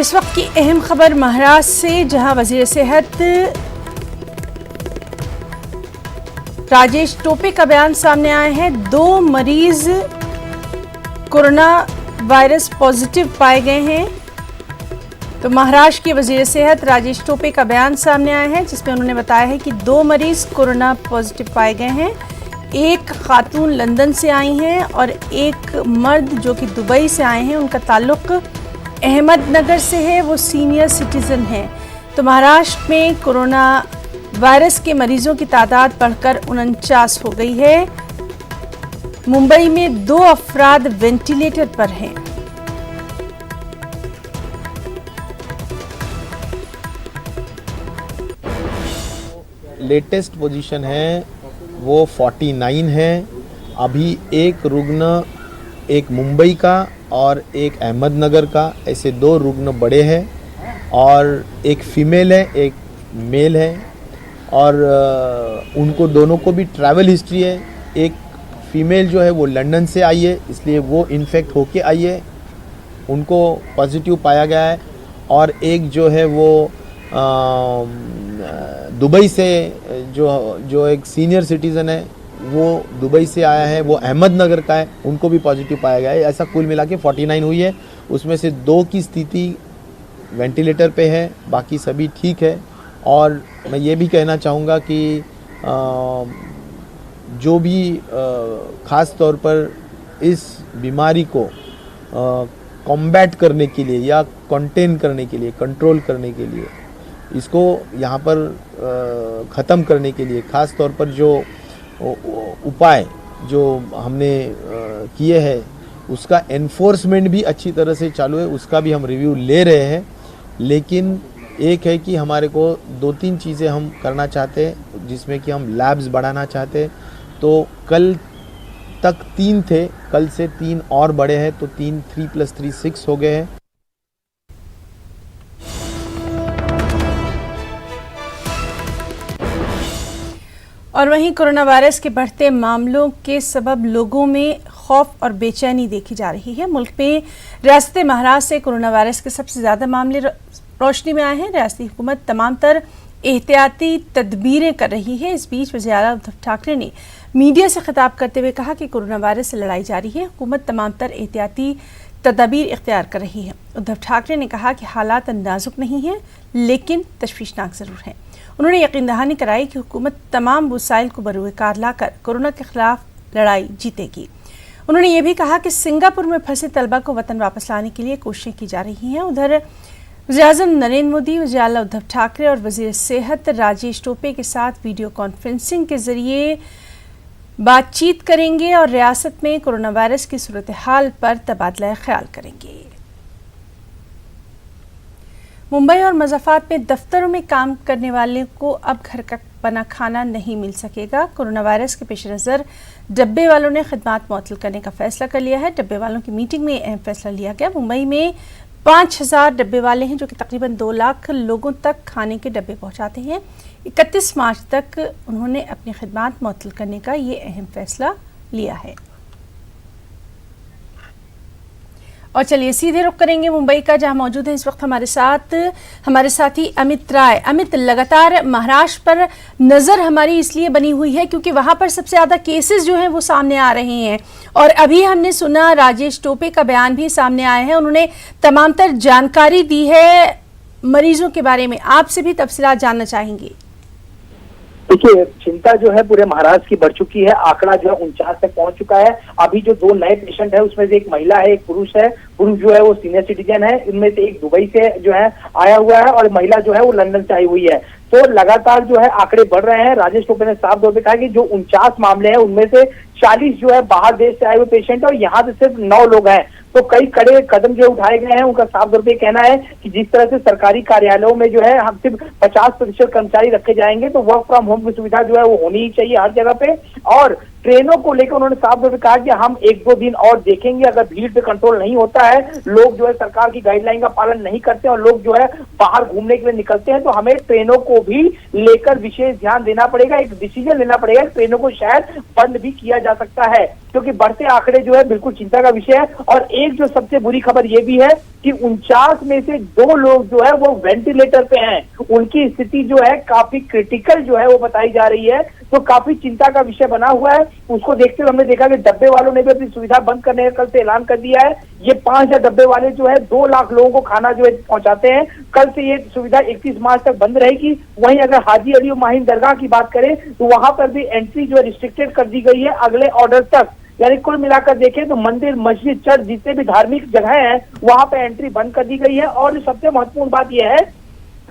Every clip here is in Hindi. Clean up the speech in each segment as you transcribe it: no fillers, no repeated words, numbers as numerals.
इस वक्त की अहम खबर महाराष्ट्र से, जहां वजीर सेहत राजेश टोपे का बयान सामने आया है। 2 मरीज कोरोना वायरस पॉजिटिव पाए गए हैं। तो महाराष्ट्र के वजीर सेहत राजेश टोपे का बयान सामने आया है, जिसमें उन्होंने बताया है कि 2 मरीज कोरोना पॉजिटिव पाए गए हैं। एक खातून लंदन से आई हैं और एक मर्द जो कि दुबई से आए हैं। उनका ताल्लुक अहमदनगर से है, वो सीनियर सिटीजन हैं। तो महाराष्ट्र में कोरोना वायरस के मरीजों की तादाद बढ़कर 49 हो गई है। मुंबई में 2 अफराद वेंटिलेटर पर हैं। लेटेस्ट पोजीशन है वो 49 है। अभी एक रुग्ण, एक मुंबई का और एक अहमदनगर का, ऐसे 2 रुग्ण बड़े हैं और एक फीमेल है, एक मेल है। और उनको दोनों को भी ट्रैवल हिस्ट्री है। एक फीमेल जो है वो लंदन से आई है, इसलिए वो इन्फेक्ट होके आई है, उनको पॉजिटिव पाया गया है। और एक जो है वो दुबई से जो एक सीनियर सिटीज़न है, वो दुबई से आया है, वो अहमदनगर का है, उनको भी पॉजिटिव पाया गया है। ऐसा कुल मिला के 49 हुई है। उसमें से 2 की स्थिति वेंटिलेटर पे है, बाकी सभी ठीक है। और मैं ये भी कहना चाहूँगा कि जो भी ख़ास तौर पर इस बीमारी को कॉम्बैट करने के लिए या कंटेन करने के लिए, कंट्रोल करने के लिए, इसको यहाँ पर ख़त्म करने के लिए ख़ास तौर पर जो उपाय जो हमने किए हैं, उसका एनफोर्समेंट भी अच्छी तरह से चालू है। उसका भी हम रिव्यू ले रहे हैं। लेकिन एक है कि हमारे को 2-3 चीज़ें हम करना चाहते हैं, जिसमें कि हम लैब्स बढ़ाना चाहते हैं। तो कल तक 3 थे, कल से 3 और बड़े हैं, तो 3 + 3 6 हो गए हैं। और वहीं कोरोना वायरस के बढ़ते मामलों के सबब लोगों में खौफ और बेचैनी देखी जा रही है। मुल्क में रियासत महाराष्ट्र से कोरोना वायरस के सबसे ज़्यादा मामले रोशनी में आए हैं। रियासती हुकूमत तमाम तर एहतियाती तदबीरें कर रही है। इस बीच वज़ीर आला उद्धव ठाकरे ने मीडिया से खिताब करते हुए कहा कि कोरोना वायरस से लड़ाई जारी है, हुकूमत तमाम तर एहतियाती तदबीर इख्तियार कर रही है। उद्धव ठाकरे ने कहा कि हालात नाजुक नहीं हैं, लेकिन तशवीशनाक ज़रूर हैं। उन्होंने यकीन दहानी कराई कि हुकूमत तमाम वसाइल को बरूए-कार लाकर कोरोना के खिलाफ लड़ाई जीतेगी। उन्होंने ये भी कहा कि सिंगापुर में फंसे तलबा को वतन वापस लाने के लिए कोशिशें की जा रही हैं। उधर वज़ीर-ए-आज़म नरेंद्र मोदी, वज़ीर आला उद्धव ठाकरे और वज़ीर सेहत राजेश टोपे के साथ वीडियो कॉन्फ्रेंसिंग के जरिए बातचीत करेंगे और रियासत में कोरोना वायरस की सूरत हाल पर तबादला ख्याल करेंगे। मुंबई और मज़ाफ़ात में दफ्तरों में काम करने वाले को अब घर का बना खाना नहीं मिल सकेगा। कोरोना वायरस के पेश नज़र डब्बे वालों ने खिदमात मुअत्तल करने का फैसला कर लिया है। डब्बे वालों की मीटिंग में अहम फैसला लिया गया। मुंबई में 5000 डब्बे वाले हैं, जो कि तकरीबन 2 लाख लोगों तक खाने के डब्बे पहुंचाते हैं। 31 मार्च तक उन्होंने अपनी खिदमात मुअत्तल करने का ये अहम फैसला लिया है। और चलिए सीधे रुख करेंगे मुंबई का, जहां मौजूद है इस वक्त हमारे साथी अमित राय। अमित, लगातार महाराष्ट्र पर नज़र हमारी इसलिए बनी हुई है क्योंकि वहां पर सबसे ज़्यादा केसेस जो हैं वो सामने आ रहे हैं। और अभी हमने सुना राजेश टोपे का बयान भी सामने आया है। उन्होंने तमाम तर जानकारी दी है मरीजों के बारे में। आपसे भी तफसीलात जानना चाहेंगे। देखिए, चिंता जो है पूरे महाराष्ट्र की बढ़ चुकी है। आंकड़ा जो है 49 तक पहुंच चुका है। अभी जो 2 नए पेशेंट है, उसमें से एक महिला है, एक पुरुष है। पुरुष जो है वो सीनियर सिटीजन है। इनमें से एक दुबई से जो है आया हुआ है और महिला जो है वो लंदन से आई हुई है। तो लगातार जो है आंकड़े बढ़ रहे हैं। राजेश टोपे ने साफ तौर पर कहा कि जो 49 मामले हैं, उनमें से 40 जो है बाहर देश से आए हुए पेशेंट है और यहाँ से सिर्फ 9 लोग हैं। तो कई कड़े कदम जो उठाए गए हैं। उनका साफ तौर पे कहना है कि जिस तरह से सरकारी कार्यालयों में जो है हम सिर्फ 50% कर्मचारी रखे जाएंगे, तो वर्क फ्रॉम होम की सुविधा जो है वो होनी ही चाहिए हर जगह पे। और ट्रेनों को लेकर उन्होंने साफ तौर पे कहा कि हम 1-2 दिन और देखेंगे। अगर भीड़ पे कंट्रोल नहीं होता है, लोग जो है सरकार की गाइडलाइन का पालन नहीं करते और लोग जो है बाहर घूमने के लिए निकलते हैं, तो हमें ट्रेनों को भी लेकर विशेष ध्यान देना पड़ेगा। एक डिसीजन लेना पड़ेगा। ट्रेनों को शायद बंद भी किया जा सकता है, क्योंकि बढ़ते आंकड़े जो है बिल्कुल चिंता का विषय है। और एक जो सबसे बुरी खबर ये भी है कि 49 में से 2 लोग जो है वो वेंटिलेटर पे हैं, उनकी स्थिति जो है काफी क्रिटिकल जो है वो बताई जा रही है, तो काफी चिंता का विषय बना हुआ है। उसको देखते हुए हमने देखा कि डब्बे वालों ने भी अपनी सुविधा बंद करने का कल से ऐलान कर दिया है। ये 5000 डब्बे वाले जो है 2 लाख लोगों को खाना जो है पहुंचाते हैं। कल से ये सुविधा 31 मार्च तक बंद रहेगी। वहीं अगर हाजी अली माहिन दरगाह की बात करें तो वहां पर भी एंट्री जो है रिस्ट्रिक्टेड कर दी गई है अगले ऑर्डर तक। यानी कुल मिलाकर देखें तो मंदिर, मस्जिद, चर्च जितने भी धार्मिक जगह हैं वहां पे एंट्री बंद कर दी गई है। और सबसे महत्वपूर्ण बात यह है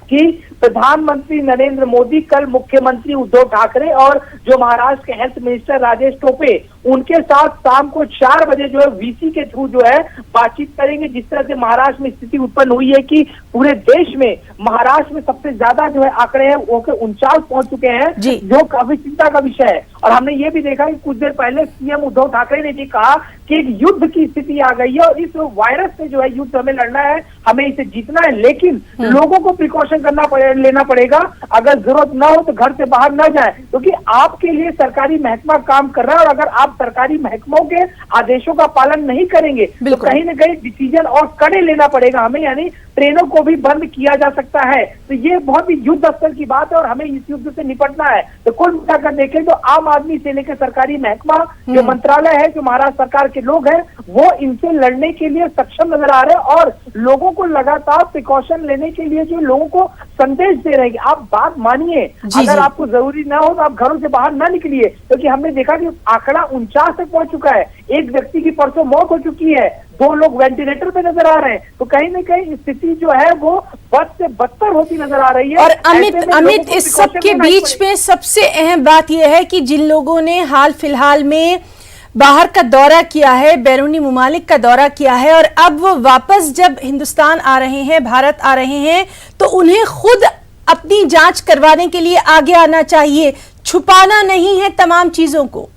कि प्रधानमंत्री नरेंद्र मोदी कल मुख्यमंत्री उद्धव ठाकरे और जो महाराष्ट्र के हेल्थ मिनिस्टर राजेश टोपे उनके साथ शाम को 4 बजे जो है वीसी के थ्रू जो है बातचीत करेंगे। जिस तरह से महाराष्ट्र में स्थिति उत्पन्न हुई है कि पूरे देश में महाराष्ट्र में सबसे ज्यादा जो है आंकड़े हैं वो 49 पहुंच चुके हैं, जो काफी चिंता का विषय है। और हमने ये भी देखा कि कुछ देर पहले सीएम उद्धव ठाकरे ने भी कहा कि एक युद्ध की स्थिति आ गई है और इस वायरस से जो है युद्ध हमें लड़ना है, हमें इसे जीतना है, लेकिन लोगों को प्रिकॉशन लेना पड़ेगा। अगर जरूरत ना हो तो घर से बाहर ना जाए, क्योंकि आपके लिए सरकारी महकमा काम कर रहा है और अगर आप सरकारी महकमों के आदेशों का पालन नहीं करेंगे तो कहीं ना कहीं डिसीजन और कड़े लेना पड़ेगा हमें, यानी ट्रेनों को भी बंद किया जा सकता है। तो ये बहुत ही युद्ध स्तर की बात है और हमें इस युद्ध से निपटना है। तो कुल मिलाकर देखें तो आम आदमी से लेकर सरकारी महकमा, जो मंत्रालय है, जो महाराष्ट्र सरकार के लोग हैं, वो इनसे लड़ने के लिए सक्षम नजर आ रहे हैं और लोगों को लगातार प्रिकॉशन लेने के लिए जो लोगों को संदेश दे रहे हैं कि आप बात मानिए, अगर आपको जरूरी ना हो तो आप घरों से बाहर ना निकलिए। क्योंकि हमने देखा कि आंकड़ा 49 तक पहुंच चुका है, एक व्यक्ति की परसों मौत हो चुकी है, 2 लोग वेंटिलेटर पे नजर आ रहे हैं। तो कहीं ना कहीं स्थिति जो है वो बद से बदतर होती नजर आ रही है। और अमित इस सब के बीच में सबसे अहम बात यह है कि जिन लोगों ने हाल फिलहाल में बाहर का दौरा किया है, बैरूनी मुमालिक का दौरा किया है और अब वो वापस जब हिंदुस्तान आ रहे हैं, भारत आ रहे हैं, तो उन्हें खुद अपनी जांच करवाने के लिए आगे आना चाहिए, छुपाना नहीं है तमाम चीजों को।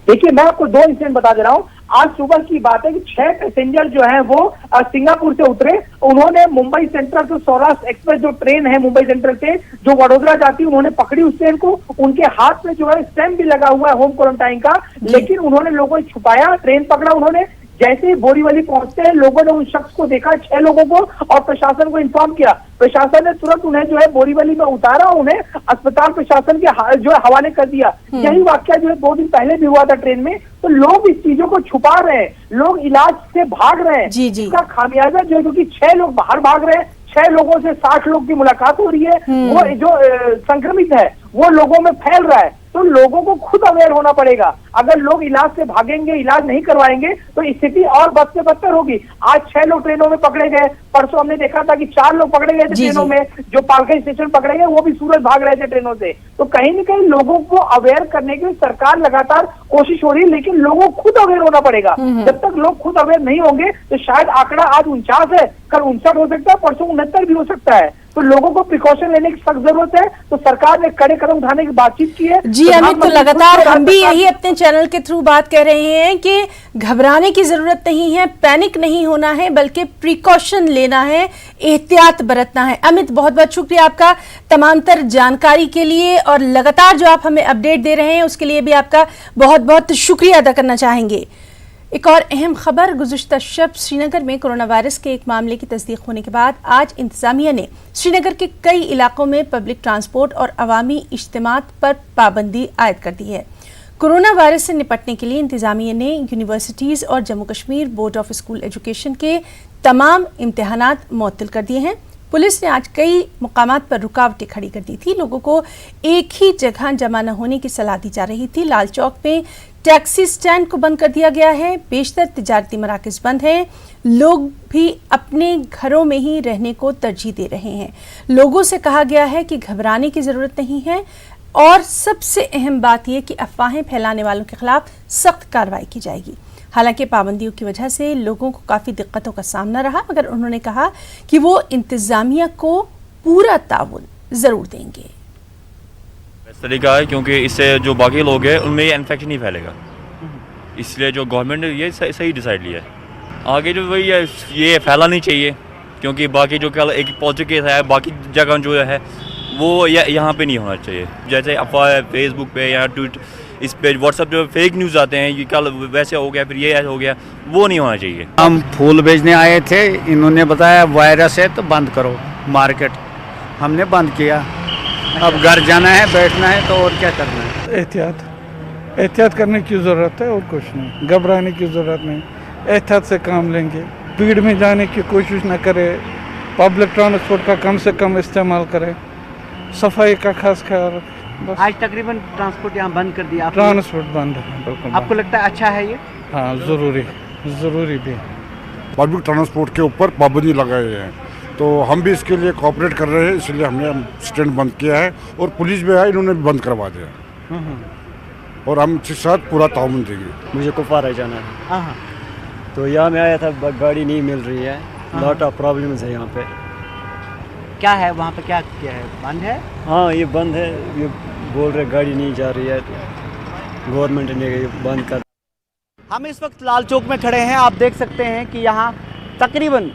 देखिए, मैं आपको 2 इंसिडेंट बता दे रहा हूँ। आज सुबह की बात है कि 6 पैसेंजर जो हैं वो सिंगापुर से उतरे। उन्होंने मुंबई सेंट्रल से सौराष्ट्र एक्सप्रेस जो ट्रेन है मुंबई सेंट्रल से जो वडोदरा जाती है, उन्होंने पकड़ी उस ट्रेन को। उनके हाथ में जो है स्टैंप भी लगा हुआ है होम क्वारंटाइन का, लेकिन उन्होंने लोगों को छुपाया, ट्रेन पकड़ा उन्होंने। जैसे ही बोरीवली पहुंचते हैं, लोगों ने उन शख्स को देखा, 6 लोगों को, और प्रशासन को इन्फॉर्म किया। प्रशासन ने तुरंत उन्हें जो है बोरीवली में उतारा, उन्हें अस्पताल प्रशासन के जो है हवाले कर दिया। यही वाकया जो है 2 दिन पहले भी हुआ था ट्रेन में। तो लोग इस चीजों को छुपा रहे हैं, लोग इलाज से भाग रहे हैं। इसका खामियाजा जो है, क्योंकि 6 लोग बाहर भाग रहे हैं, 6 लोगों से 60 लोग की मुलाकात हो रही है, वो जो संक्रमित है वो लोगों में फैल रहा है। तो लोगों को खुद अवेयर होना पड़ेगा। अगर लोग इलाज से भागेंगे, इलाज नहीं करवाएंगे तो स्थिति और बद से बदतर होगी। आज 6 लोग ट्रेनों में पकड़े गए, परसों हमने देखा था कि 4 लोग पकड़े गए थे ट्रेनों में, जो पालघर स्टेशन पकड़े गए वो भी सूरत भाग रहे थे ट्रेनों से। तो कहीं ना कहीं लोगों को अवेयर करने की सरकार लगातार कोशिश हो रही है, लेकिन लोगों को खुद अवेयर होना पड़ेगा। जब तक लोग खुद अवेयर नहीं होंगे तो शायद आंकड़ा आज 49 है, कल 59 हो सकता है, परसों 69 भी हो सकता है। तो लोगों को प्रिकॉशन लेने की सख्त जरूरत है। तो सरकार ने कड़े कदम उठाने की बातचीत की है। जी अमित, तो लगातार हम भी यही अपने चैनल के थ्रू बात कर रहे हैं कि घबराने की जरूरत नहीं है, पैनिक नहीं होना है, बल्कि प्रिकॉशन लेना है, एहतियात बरतना है। अमित, बहुत बहुत शुक्रिया आपका तमाम तर जानकारी के लिए और लगातार जो आप हमें अपडेट दे रहे हैं उसके लिए भी आपका बहुत बहुत शुक्रिया अदा करना चाहेंगे। एक और अहम खबर, गुज़िश्ता शब श्रीनगर में कोरोना वायरस के एक मामले की तस्दीक होने के बाद आज इंतजामिया ने श्रीनगर के कई इलाकों में पब्लिक ट्रांसपोर्ट और अवामी इज्तिमात पर पाबंदी आयद कर दी है। कोरोना वायरस से निपटने के लिए इंतजामिया ने यूनिवर्सिटीज़ और Jammu Kashmir board of school education के तमाम इम्तहानात मुअत्तल कर दिए हैं। पुलिस ने आज कई मुकामात पर रुकावटें खड़ी कर दी थी। लोगों को एक ही जगह जमा न होने की सलाह दी जा रही थी। लाल चौक में टैक्सी स्टैंड को बंद कर दिया गया है। बेशतर तिजारती मराकज़ बंद हैं। लोग भी अपने घरों में ही रहने को तरजीह दे रहे हैं। लोगों से कहा गया है कि घबराने की ज़रूरत नहीं है और सबसे अहम बात यह कि अफवाहें फैलाने वालों के खिलाफ सख्त कार्रवाई की जाएगी। हालांकि पाबंदियों की वजह से लोगों को काफ़ी दिक्कतों का सामना रहा, मगर उन्होंने कहा कि वो इंतज़ामिया को पूरा ताउन ज़रूर देंगे। इस तरीका है क्योंकि इससे जो बाकी लोग हैं उनमें ये इन्फेक्शन नहीं फैलेगा, इसलिए जो गवर्नमेंट ने ये सही डिसाइड लिया है। आगे जो वही है ये फैला नहीं चाहिए, क्योंकि बाकी जो कल एक पॉजिटिव केस है बाकी जगह जो है वो यहाँ पे नहीं होना चाहिए। जैसे अफवाह फेसबुक पे या इस पे व्हाट्सएप पे फेक न्यूज़ आते हैं कि कल वैसे हो गया फिर ये ऐसा हो गया, वो नहीं होना चाहिए। हम फूल बेचने आए थे, इन्होंने बताया वायरस है तो बंद करो मार्केट, हमने बंद किया। अब घर जाना है, बैठना है, तो और क्या करना है। एहतियात करने की ज़रूरत है और कुछ नहीं, घबराने की ज़रूरत नहीं, एहतियात से काम लेंगे। भीड़ में जाने की कोशिश न करें, पब्लिक ट्रांसपोर्ट का कम से कम इस्तेमाल करें, सफाई का खास ख्याल रखें। बस आज तकरीबन ट्रांसपोर्ट यहाँ बंद कर दिया आपने। ट्रांसपोर्ट बंद है, बिल्कुल आपको लगता है अच्छा है ये? हाँ, ज़रूरी भी। पब्लिक ट्रांसपोर्ट के ऊपर पाबंदी लगाई है, तो हम भी इसके लिए कोऑपरेट कर रहे हैं, इसलिए हमने स्टैंड बंद किया है और पुलिस भी है, इन्होंने भी बंद करवा दिया और हम इसके साथ पूरा ताउन देंगे। मुझे कुपवारा जाना है, हाँ, तो यहाँ मैं आया था, गाड़ी नहीं मिल रही है, लॉट ऑफ प्रॉब्लम्स है यहाँ पे। क्या है वहाँ पे, क्या किया है, बंद है? हाँ, ये बंद है, ये बोल रहे गाड़ी नहीं जा रही है, तो गवर्नमेंट ने ये बंद कर। हम इस वक्त लाल चौक में खड़े हैं। आप देख सकते हैं कि यहाँ तकरीबन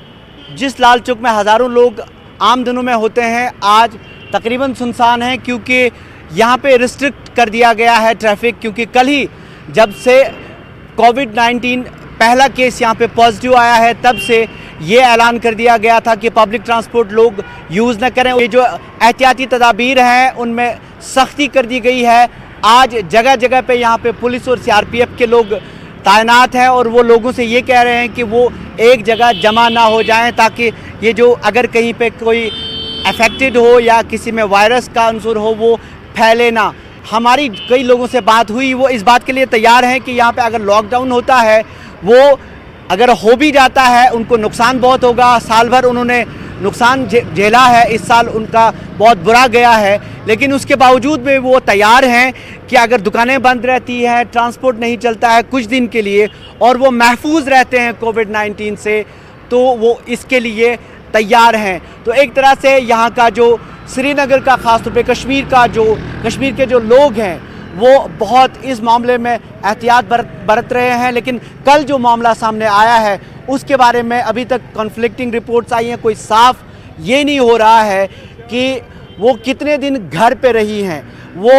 जिस लाल चौक में हज़ारों लोग आम दिनों में होते हैं, आज तकरीबन सुनसान है, क्योंकि यहाँ पे रिस्ट्रिक्ट कर दिया गया है ट्रैफिक। क्योंकि कल ही जब से कोविड-19 पहला केस यहाँ पे पॉजिटिव आया है, तब से ये ऐलान कर दिया गया था कि पब्लिक ट्रांसपोर्ट लोग यूज़ न करें। ये जो एहतियाती तदाबीर हैं उनमें सख्ती कर दी गई है। आज जगह जगह पे यहाँ पे पुलिस और सीआरपीएफ के लोग तैनात हैं और वो लोगों से ये कह रहे हैं कि वो एक जगह जमा ना हो जाएं, ताकि ये जो अगर कहीं पे कोई अफेक्टेड हो या किसी में वायरस का अंसुर हो वो फैले ना। हमारी कई लोगों से बात हुई, वो इस बात के लिए तैयार हैं कि यहाँ पे अगर लॉकडाउन होता है, वो अगर हो भी जाता है उनको नुकसान बहुत होगा। साल भर उन्होंने नुकसान झेला है, इस साल उनका बहुत बुरा गया है, लेकिन उसके बावजूद भी वो तैयार हैं कि अगर दुकानें बंद रहती हैं, ट्रांसपोर्ट नहीं चलता है कुछ दिन के लिए और वो महफूज रहते हैं कोविड-19 से, तो वो इसके लिए तैयार हैं। तो एक तरह से यहाँ का जो श्रीनगर का, ख़ासतौर पे कश्मीर के जो लोग हैं वो बहुत इस मामले में एहतियात बरत रहे हैं। लेकिन कल जो मामला सामने आया है उसके बारे में अभी तक कॉन्फ्लिक्टिंग रिपोर्ट्स आई हैं। कोई साफ ये नहीं हो रहा है कि वो कितने दिन घर पे रही हैं। वो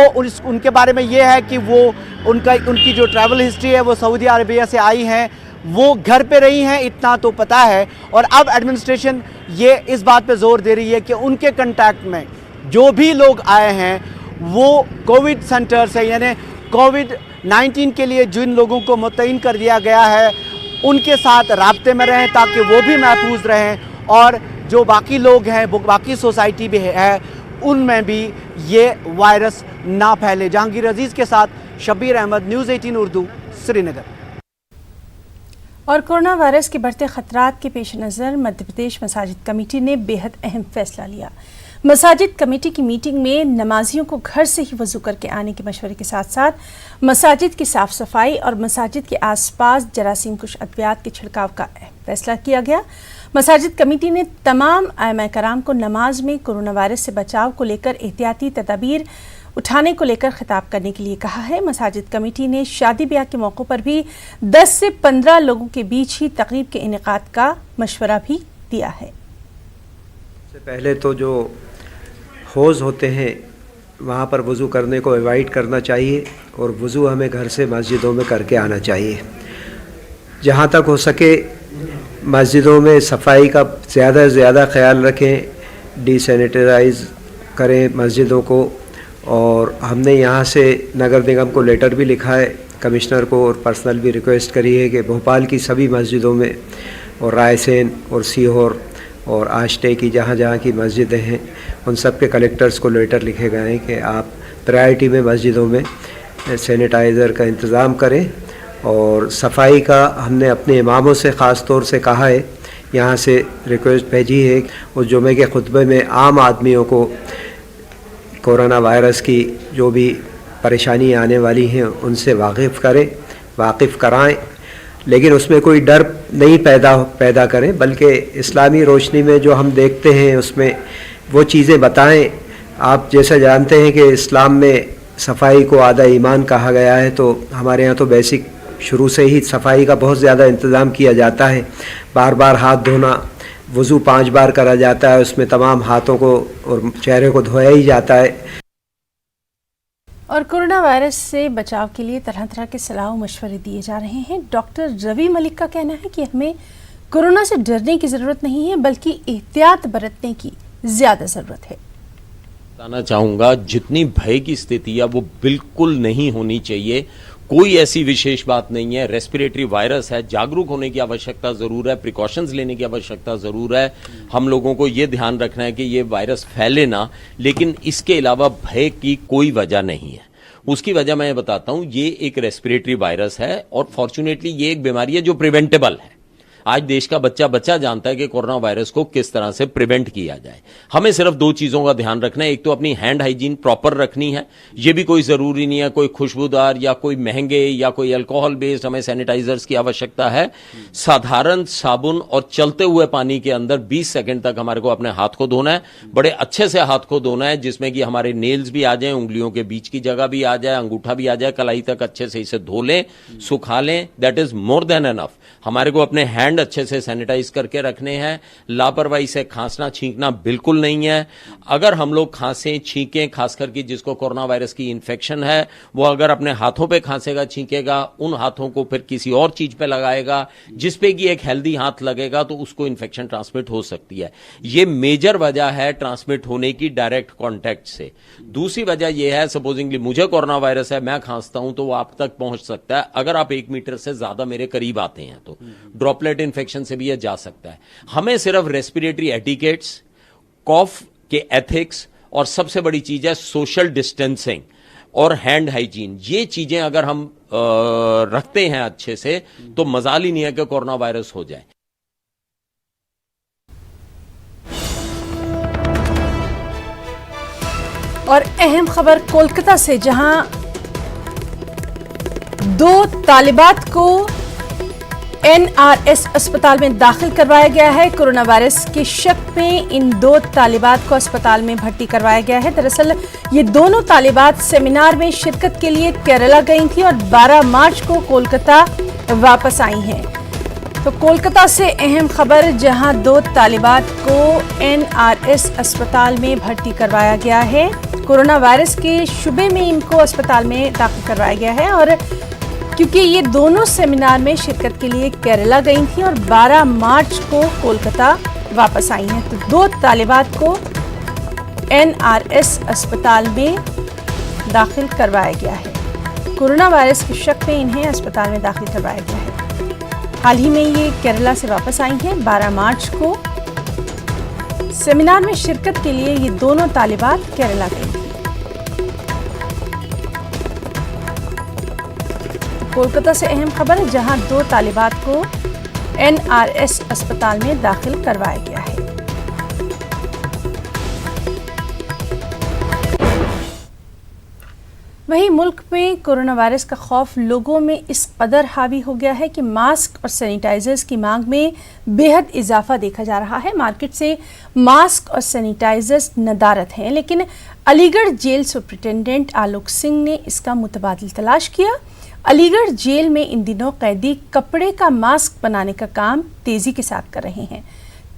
उनके बारे में ये है कि वो उनकी जो ट्रैवल हिस्ट्री है वो सऊदी अरबिया से आई हैं, वो घर पे रही हैं, इतना तो पता है। और अब एडमिनिस्ट्रेशन ये इस बात पे जोर दे रही है कि उनके कंटैक्ट में जो भी लोग आए हैं वो कोविड सेंटर से, यानी कोविड-19 के लिए जिन लोगों को मुतय्यन कर दिया गया है उनके साथ राब्ते में रहें, ताकि वो भी महफूज रहें और जो बाकी लोग हैं, बाकी सोसाइटी भी है, उनमें भी ये वायरस ना फैले। जहांगीर अजीज़ के साथ शब्बीर अहमद, न्यूज़ 18 उर्दू, श्रीनगर। और कोरोना वायरस के बढ़ते खतरात के पेश नज़र मध्य प्रदेश मसाजिद कमेटी ने बेहद अहम फैसला लिया। मसाजिद कमेटी की मीटिंग में नमाजियों को घर से ही वज़ू करके आने के मशवरे के साथ साथ मसाजिद की साफ़ सफाई और मसाजिद के आसपास जरासीम कुश अद्वियात के छिड़काव का फैसला किया गया। मसाजिद कमेटी ने तमाम आइमा कराम को नमाज में कोरोना वायरस से बचाव को लेकर एहतियाती तदाबीर उठाने को लेकर खिताब करने के लिए कहा है। मसाजिद कमेटी ने शादी ब्याह के मौक़ों पर भी 10 से 15 लोगों के बीच ही तकरीब के इनेकाद का मशवरा भी दिया है। सबसे पहले तो जो हौज़ होते हैं वहाँ पर वज़ू करने को अवॉइड करना चाहिए और वज़ू हमें घर से मस्जिदों में करके आना चाहिए। जहाँ तक हो सके मस्जिदों में सफाई का ज़्यादा से ज़्यादा ख्याल रखें, डिसैनिटाइज़ करें मस्जिदों को। और हमने यहाँ से नगर निगम को लेटर भी लिखा है, कमिश्नर को, और पर्सनल भी रिक्वेस्ट करी है कि भोपाल की सभी मस्जिदों में और रायसेन और सीहोर और आष्टे की जहाँ जहाँ की मस्जिदें हैं उन सब के कलेक्टर्स को लेटर लिखे गए हैं कि आप प्रायोरिटी में मस्जिदों में सैनिटाइज़र का इंतज़ाम करें। और सफाई का हमने अपने इमामों से ख़ास तौर से कहा है, यहाँ से रिक्वेस्ट भेजी है उस जुमे के खुतबे में आम आदमियों को कोरोना वायरस की जो भी परेशानी आने वाली हैं उनसे वाकिफ़ कराएं, लेकिन उसमें कोई डर नहीं पैदा करें, बल्कि इस्लामी रोशनी में जो हम देखते हैं उसमें वो चीज़ें बताएं। आप जैसा जानते हैं कि इस्लाम में सफाई को आधा ईमान कहा गया है, तो हमारे यहाँ तो बेसिक शुरू से ही सफाई का बहुत ज़्यादा इंतज़ाम किया जाता है। बार बार हाथ धोना, वज़ू 5 बार करा जाता है, उसमें तमाम हाथों को और चेहरे को धोया ही जाता है। और कोरोना वायरस से बचाव के लिए तरह तरह के सलाह और मशवरे दिए जा रहे हैं। डॉक्टर रवि मलिक का कहना है कि हमें कोरोना से डरने की ज़रूरत नहीं है, बल्कि एहतियात बरतने की ज़्यादा ज़रूरत है। बताना चाहूँगा, जितनी भय की स्थिति है वो बिल्कुल नहीं होनी चाहिए। कोई ऐसी विशेष बात नहीं है। रेस्पिरेटरी वायरस है, जागरूक होने की आवश्यकता ज़रूर है, प्रिकॉशंस लेने की आवश्यकता ज़रूर है। हम लोगों को ये ध्यान रखना है कि ये वायरस फैले ना, लेकिन इसके अलावा भय की कोई वजह नहीं है। उसकी वजह मैं बताता हूँ, ये एक रेस्पिरेटरी वायरस है और फॉर्चुनेटली ये एक बीमारी है जो प्रिवेंटेबल है। आज देश का बच्चा जानता है कि कोरोना वायरस को किस तरह से प्रिवेंट किया जाए। हमें सिर्फ दो चीजों का ध्यान रखना है। एक तो अपनी हैंड हाइजीन प्रॉपर रखनी है। ये भी कोई जरूरी नहीं है कोई खुशबूदार या कोई महंगे या कोई अल्कोहल बेस्ड हमें सैनिटाइजर्स की आवश्यकता है। साधारण साबुन और चलते हुए पानी के अंदर 20 सेकंड तक हमारे को अपने हाथ को धोना है। बड़े अच्छे से हाथ को धोना है, जिसमें कि हमारे नेल्स भी आ जाए, उंगलियों के बीच की जगह भी आ जाए, अंगूठा भी आ जाए, कलाई तक अच्छे से इसे धो लें, सुखा लें। That is more than enough. हमारे को अपने हैंड अच्छे से सैनिटाइज करके रखने हैं। लापरवाही से खांसना छींकना बिल्कुल नहीं है। अगर हम लोग खांसें छींकें, खासकर कि जिसको कोरोना वायरस की इन्फेक्शन है, वो अगर अपने हाथों पे खांसेगा छींकेगा, उन हाथों को फिर किसी और चीज पे लगाएगा जिसपे कि एक हेल्दी हाथ लगेगा, तो उसको इन्फेक्शन ट्रांसमिट हो सकती है। ये मेजर वजह है ट्रांसमिट होने की डायरेक्ट कॉन्टैक्ट से। दूसरी वजह यह है, सपोजिंगली मुझे कोरोना वायरस है, मैं खांसता हूं तो वो आप तक पहुंच सकता है अगर आप 1 मीटर से ज्यादा मेरे करीब आते हैं तो। ड्रॉपलेट इन्फेक्शन से भी यह जा सकता है। हमें सिर्फ रेस्पिरेटरी एटिकेट्स, कॉफ के एथिक्स और सबसे बड़ी चीज है सोशल डिस्टेंसिंग और हैंड हाइजीन। ये चीजें अगर हम रखते हैं अच्छे से तो मजाल ही नहीं है कि कोरोना वायरस हो जाए। और अहम खबर कोलकाता से, जहां 2 तालिबात को NRS अस्पताल में दाखिल करवाया गया है। कोरोना वायरस के शक में इन 2 तालिबात को अस्पताल में भर्ती करवाया गया है। दरअसल ये दोनों तालिबात सेमिनार में शिरकत के लिए केरला गई थी और 12 मार्च को कोलकाता वापस आई हैं। तो कोलकाता से अहम खबर, जहां 2 तालिबात को NRS अस्पताल में भर्ती करवाया गया है। कोरोना वायरस के शुबे में इनको अस्पताल में दाखिल करवाया गया है और क्योंकि ये दोनों सेमिनार में शिरकत के लिए केरला गई थी और 12 मार्च को कोलकाता वापस आई हैं, तो 2 तालिबात को NRS अस्पताल में दाखिल करवाया गया है। कोरोना वायरस के शक में इन्हें अस्पताल में दाखिल करवाया गया है। हाल ही में ये केरला से वापस आई हैं। 12 मार्च को सेमिनार में शिरकत के लिए ये दोनों तालिबात केरला गई थी। कोलकाता से अहम खबर है, जहां 2 तालिबात को NRS अस्पताल में दाखिल करवाया गया है। वहीं मुल्क में कोरोना वायरस का खौफ लोगों में इस कदर हावी हो गया है कि मास्क और सैनिटाइजर्स की मांग में बेहद इजाफा देखा जा रहा है। मार्केट से मास्क और सैनिटाइजर्स नदारद हैं, लेकिन अलीगढ़ जेल सुपरिटेंडेंट आलोक सिंह ने इसका मुतबादिल तलाश किया। अलीगढ़ जेल में इन दिनों कैदी कपड़े का मास्क बनाने का काम तेजी के साथ कर रहे हैं।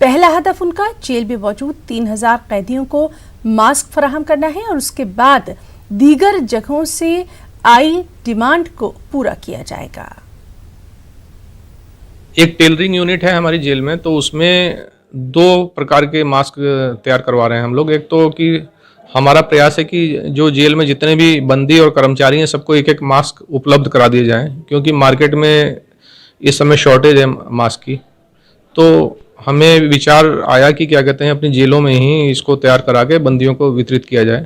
पहला हदफ उनका जेल में मौजूद 3000 कैदियों को मास्क फराहम करना है और उसके बाद दीगर जगहों से आई डिमांड को पूरा किया जाएगा। एक टेलरिंग यूनिट है हमारी जेल में, तो उसमें 2 प्रकार के मास्क तैयार करवा रहे हैं हम लोग। एक तो कि हमारा प्रयास है कि जो जेल में जितने भी बंदी और कर्मचारी हैं सबको एक एक मास्क उपलब्ध करा दिए जाएं, क्योंकि मार्केट में इस समय शॉर्टेज है मास्क की। तो हमें विचार आया कि क्या कहते हैं, अपनी जेलों में ही इसको तैयार करा के बंदियों को वितरित किया जाए।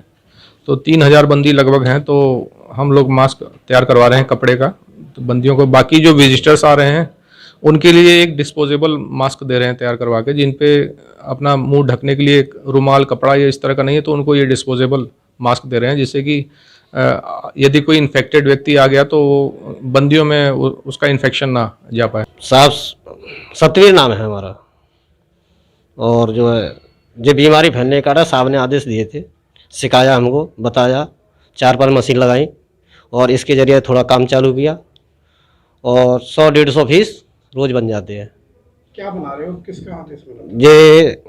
तो 3000 बंदी लगभग हैं, तो हम लोग मास्क तैयार करवा रहे हैं कपड़े का तो बंदियों को। बाकी जो विजिटर्स आ रहे हैं उनके लिए एक डिस्पोजेबल मास्क दे रहे हैं तैयार करवा के, जिन पे अपना मुंह ढकने के लिए एक रुमाल कपड़ा या इस तरह का नहीं है, तो उनको ये डिस्पोजेबल मास्क दे रहे हैं, जिससे कि यदि कोई इन्फेक्टेड व्यक्ति आ गया तो बंदियों में उसका इन्फेक्शन ना जा पाए। साहब सतवीर नाम है हमारा, और जो है जो बीमारी फैलने का रहा साहब ने आदेश दिए थे, सिखाया हमको, बताया, 4-5 मशीन लगाई और इसके ज़रिए थोड़ा काम चालू किया और 100-150 पीस रोज़ बन जाते हैं। क्या बना रहे हो, किसका आदेश बना? ये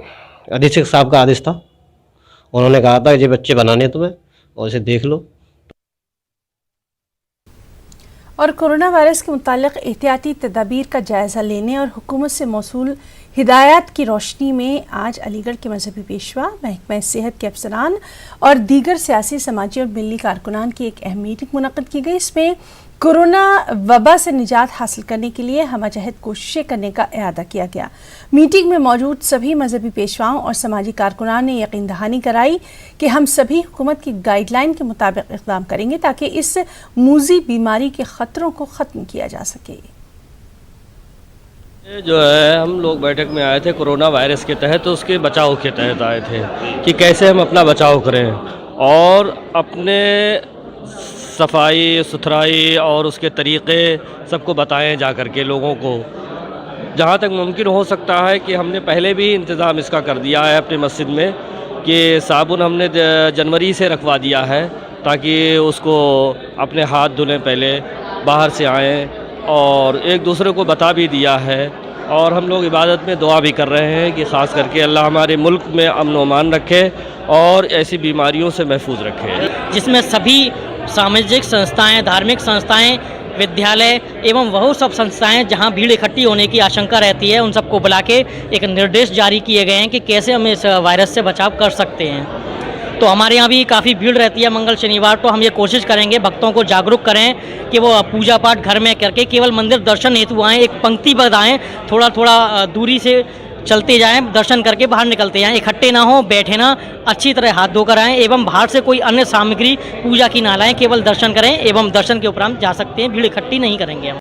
अधीक्षक साहब का आदेश था, उन्होंने कहा था ये बच्चे बनाने तुम्हें और इसे देख लो। और कोरोना वायरस के मुतालिक एहतियाती तदाबीर का जायज़ा लेने और हुकूमत से मौसूल हिदायत की रोशनी में आज अलीगढ़ के मजहबी पेशवा, महकमा सेहत के अफसरान और दीगर सियासी, समाजी और मिली कारकुनान की एक अहम मीटिंग मुनक़्क़द की गई। इसमें कोरोना वबा से निजात हासिल करने के लिए हमजहद कोशिशें करने का इरादा किया गया। मीटिंग में मौजूद सभी मजहबी पेशवाओं और समाजी कारकुनान ने यकीन दहानी कराई कि हम सभी हुकूमत की गाइडलाइन के मुताबिक इक़दाम करेंगे ताकि इस मूज़ी बीमारी के ख़तरों को ख़त्म किया जा सके। जो है हम लोग बैठक में आए थे कोरोना वायरस के तहत, तो उसके बचाव के तहत आए थे कि कैसे हम अपना बचाव करें और अपने सफाई सुथराई और उसके तरीक़े सबको बताएं जा कर के लोगों को। जहाँ तक मुमकिन हो सकता है कि हमने पहले भी इंतज़ाम इसका कर दिया है अपनी मस्जिद में कि साबुन हमने जनवरी से रखवा दिया है ताकि उसको अपने हाथ धुलें पहले बाहर से आएँ, और एक दूसरे को बता भी दिया है। और हम लोग इबादत में दुआ भी कर रहे हैं कि ख़ास करके अल्लाह हमारे मुल्क में अमन व अमान रखे और ऐसी बीमारियों से महफूज रखे, जिसमें सभी सामाजिक संस्थाएं, धार्मिक संस्थाएं, विद्यालय एवं वह सब संस्थाएं जहां भीड़ इकट्ठी होने की आशंका रहती है, उन सबको बुला के एक निर्देश जारी किए गए हैं कि कैसे हम इस वायरस से बचाव कर सकते हैं। तो हमारे यहाँ भी काफ़ी भीड़ रहती है मंगल शनिवार, तो हम ये कोशिश करेंगे भक्तों को जागरूक करें कि वो पूजा पाठ घर में करके केवल मंदिर दर्शन हेतु आएँ, एक पंक्ति बनाएं, थोड़ा थोड़ा दूरी से चलते जाएं, दर्शन करके बाहर निकलते जाएं, इकट्ठे ना हो, बैठे ना, अच्छी तरह हाथ धोकर आएँ एवं बाहर से कोई अन्य सामग्री पूजा की ना लाएं, केवल दर्शन करें एवं दर्शन के उपरांत जा सकते हैं, भीड़ इकट्ठी नहीं करेंगे हम।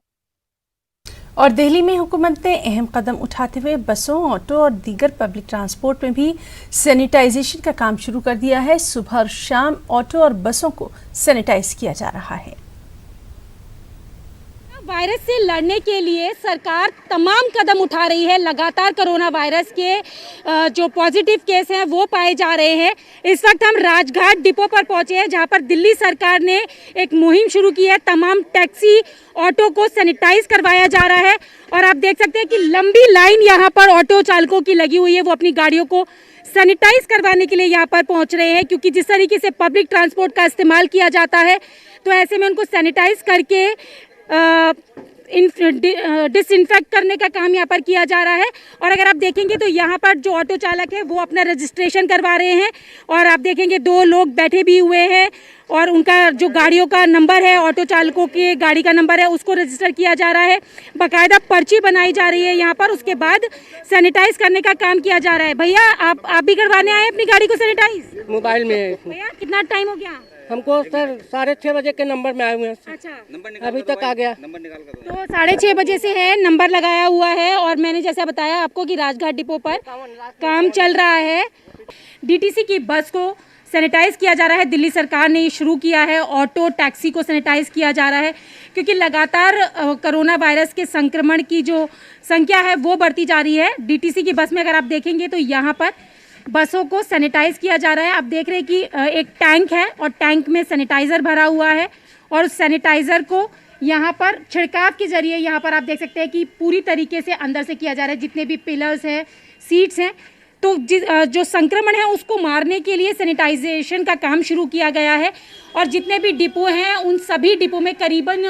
और दिल्ली में हुकूमत ने अहम कदम उठाते हुए बसों, ऑटो और दीगर पब्लिक ट्रांसपोर्ट में भी सैनिटाइजेशन का काम शुरू कर दिया है। सुबह और शाम ऑटो और बसों को सैनिटाइज किया जा रहा है। वायरस से लड़ने के लिए सरकार तमाम कदम उठा रही है। लगातार कोरोना वायरस के जो पॉजिटिव केस हैं वो पाए जा रहे हैं। इस वक्त हम राजघाट डिपो पर पहुंचे हैं जहां पर दिल्ली सरकार ने एक मुहिम शुरू की है। तमाम टैक्सी, ऑटो को सैनिटाइज करवाया जा रहा है और आप देख सकते हैं कि लंबी लाइन यहाँ पर ऑटो चालकों की लगी हुई है। वो अपनी गाड़ियों को सैनिटाइज करवाने के लिए यहाँ पर पहुँच रहे हैं, क्योंकि जिस तरीके से पब्लिक ट्रांसपोर्ट का इस्तेमाल किया जाता है तो ऐसे में उनको सैनिटाइज करके डिसइंफेक्ट करने का काम यहाँ पर किया जा रहा है। और अगर आप देखेंगे तो यहाँ पर जो ऑटो चालक है वो अपना रजिस्ट्रेशन करवा रहे हैं और आप देखेंगे 2 लोग बैठे भी हुए हैं और उनका जो गाड़ियों का नंबर है, ऑटो चालकों के गाड़ी का नंबर है, उसको रजिस्टर किया जा रहा है। बाकायदा पर्ची बनाई जा रही है यहाँ पर, उसके बाद सैनिटाइज करने का काम किया जा रहा है। भैया आप भी करवाने आए अपनी गाड़ी को सैनिटाइज? मोबाइल में। भैया कितना टाइम हो गया? हमको सर 6:30 बजे के नंबर में आए हुए हैं। अच्छा, अभी तक आ गया। तो 6:30 बजे से है, नंबर लगाया हुआ है और मैंने जैसा बताया आपको कि राजघाट डिपो पर काम चल रहा है। डीटीसी की बस को सैनिटाइज किया जा रहा है। दिल्ली सरकार ने ये शुरू किया है। ऑटो, टैक्सी को सैनिटाइज किया जा रहा है क्योंकि लगातार कोरोना वायरस के संक्रमण की जो संख्या है वो बढ़ती जा रही है। डीटीसी की बस में अगर आप देखेंगे तो यहाँ पर बसों को सैनिटाइज किया जा रहा है। आप देख रहे हैं कि एक टैंक है और टैंक में सैनिटाइज़र भरा हुआ है और उस सैनिटाइज़र को यहाँ पर छिड़काव के जरिए यहाँ पर आप देख सकते हैं कि पूरी तरीके से अंदर से किया जा रहा है। जितने भी पिलर्स हैं, सीट्स हैं, तो जो संक्रमण है उसको मारने के लिए सैनिटाइजेशन का काम शुरू किया गया है। और जितने भी डिपो हैं उन सभी डिपो में करीबन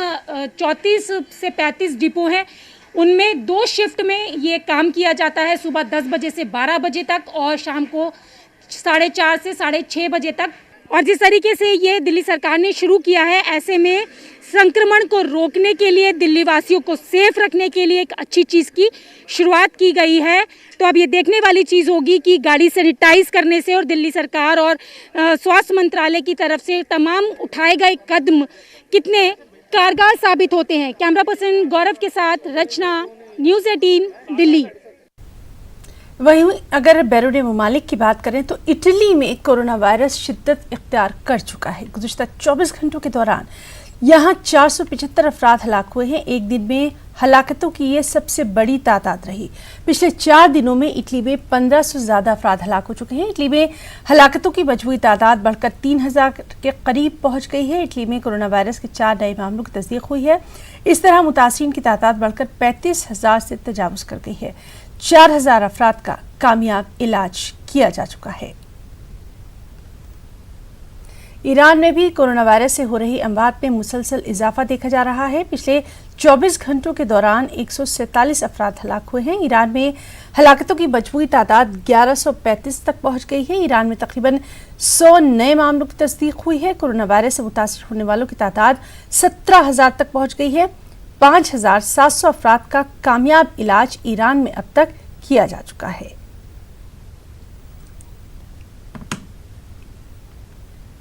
34 से 35 डिपो हैं, उनमें 2 शिफ्ट में ये काम किया जाता है, सुबह 10 बजे से 12 बजे तक और शाम को 4:30 से 6:30 बजे तक। और जिस तरीके से ये दिल्ली सरकार ने शुरू किया है, ऐसे में संक्रमण को रोकने के लिए, दिल्ली वासियों को सेफ रखने के लिए एक अच्छी चीज़ की शुरुआत की गई है। तो अब ये देखने वाली चीज़ होगी कि गाड़ी सैनिटाइज करने से और दिल्ली सरकार और स्वास्थ्य मंत्रालय की तरफ से तमाम उठाए गए कदम कितने कारगर साबित होते हैं। कैमरा पर्सन गौरव के साथ रचना, न्यूज़ 18 दिल्ली। वहीं अगर बैरून ममालिक की बात करें तो इटली में कोरोना वायरस शिद्दत इख्तियार कर चुका है। गुज़िश्ता 24 घंटों के दौरान यहाँ 475 अफराद हलाक हुए हैं। एक दिन में हलाकतों की ये सबसे बड़ी तादाद रही। पिछले 4 दिनों में इटली में 1500 से ज़्यादा अफराद हलाक हो चुके हैं। इटली में हलाकतों की मजमूई तादाद बढ़कर 3000 के करीब पहुँच गई है। इटली में कोरोना वायरस के 4 नए मामलों की तस्दीक हुई है। इस तरह मुतासिरीन की तादाद बढ़कर 35,000 से तजावुज़ कर गई है। 4000 अफराद का कामयाब इलाज किया जा चुका है। ईरान में भी कोरोना वायरस से हो रही अमवात में मुसलसल इजाफा देखा जा रहा है। पिछले 24 घंटों के दौरान 147 अफराद हलाक हुए हैं। ईरान में हलाकतों की मजमूई तादाद 1135 तक पहुंच गई है। ईरान में तकरीबन 100 नए मामलों की तस्दीक हुई है। कोरोना वायरस से मुतासर होने वालों की तादाद 17,000 तक पहुंच गई है। 5,700 अफराद का कामयाब इलाज ईरान में अब तक किया जा चुका है।